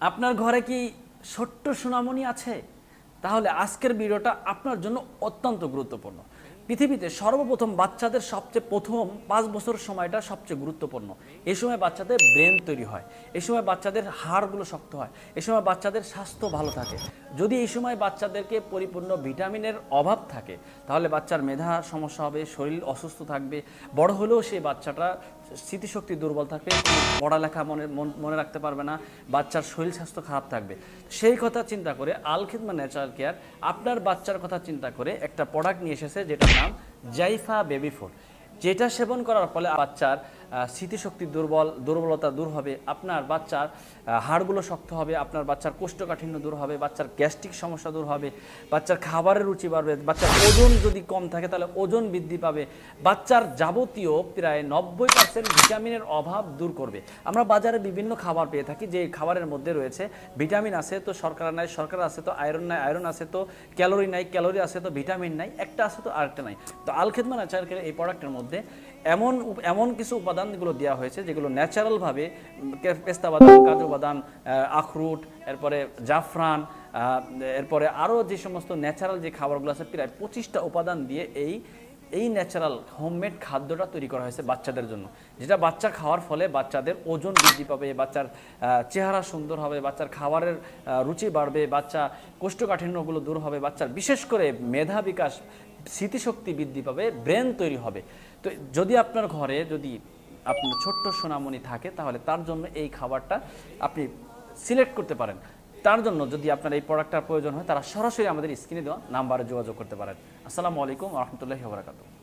আপনার ঘরে কি ছোট্ট সোনামণি আছে? তাহলে আজকের ভিডিওটা আপনার জন্য অত্যন্ত গুরুত্বপূর্ণ। পৃথিবীতে সর্বপ্রথম বাচ্চাদের সবচেয়ে প্রথম 5 বছর সময়টা সবচেয়ে গুরুত্বপূর্ণ। এই সময় বাচ্চাদের ব্রেন তৈরি হয়, এই সময় বাচ্চাদের হাড়গুলো শক্ত হয়, এই সময় বাচ্চাদের স্বাস্থ্য ভালো থাকে। যদি এই সময় বাচ্চাদেরকে পরিপূর্ণ ভিটামিনের অভাব থাকে তাহলে বাচ্চার মেধা সমস্যা হবে, শরীর অসুস্থ থাকবে, বড় হলেও সেই বাচ্চাটা স্মৃতিশক্তি দুর্বল থাকবে, পড়ালেখা মনে রাখতে পারবে না, বাচ্চার শরীর স্বাস্থ্য খারাপ থাকবে। সেই কথা চিন্তা করে আল খিদমা ন্যাচারাল কেয়ার আপনার বাচ্চার কথা চিন্তা করে একটা প্রোডাক্ট নিয়ে এসেছে যেটার নাম জাইফা বেবি ফুড। যেটা সেবন করার ফলে বাচ্চার স্মৃতিশক্তি দুর্বলতা দূর হবে, আপনার বাচ্চার হাড়গুলো শক্ত হবে, আপনার বাচ্চার কোষ্ঠকাঠিন্য দূর হবে, বাচ্চার গ্যাস্ট্রিক সমস্যা দূর হবে, বাচ্চার খাবারের রুচি বাড়বে, বাচ্চার ওজন যদি কম থাকে তাহলে ওজন বৃদ্ধি পাবে, বাচ্চার যাবতীয় প্রায় 90% ভিটামিনের অভাব দূর করবে। আমরা বাজারে বিভিন্ন খাবার পেয়ে থাকি, যে খাবারের মধ্যে রয়েছে ভিটামিন আছে তো শর্করা নাই, শর্করা আছে তো আয়রন নাই, আয়রন আছে তো ক্যালোরি নাই, ক্যালোরি আছে তো ভিটামিন নাই, একটা আছে তো আরেকটা নাই। তো আল খিদমা ন্যাচারাল কেয়ার এই প্রোডাক্টের মধ্যে এমন কিছু উপাদানগুলো দেওয়া হয়েছে যেগুলো ন্যাচারালভাবে পেস্তা বাদাম, কাজু বাদাম, আখরুট, এরপরে জাফরান, এরপরে আরও যে সমস্ত ন্যাচারাল যে খাবারগুলো আছে প্রায় 25টা উপাদান দিয়ে এই ন্যাচারাল হোমমেড খাদ্যটা তৈরি করা হয়েছে বাচ্চাদের জন্য, যেটা বাচ্চা খাওয়ার ফলে বাচ্চাদের ওজন বৃদ্ধি পাবে, বাচ্চার চেহারা সুন্দর হবে, বাচ্চার খাবারের রুচি বাড়বে, বাচ্চা কোষ্ঠকাঠিন্যগুলো দূর হবে, বাচ্চার বিশেষ করে মেধা বিকাশ, স্মৃতিশক্তি বৃদ্ধি পাবে, ব্রেন তৈরি হবে। তো যদি আপনার ঘরে যদি আপনার ছোট্ট সোনামণি থাকে তাহলে তার জন্য এই খাবারটা আপনি সিলেক্ট করতে পারেন। তার জন্য যদি আপনার এই প্রোডাক্টটার প্রয়োজন হয় তারা সরাসরি আমাদের স্ক্রিনে দেওয়া নাম্বারে যোগাযোগ করতে পারেন। আসসালামু আলাইকুম ওয়া রাহমাতুল্লাহি ওয়া বারাকাতুহু।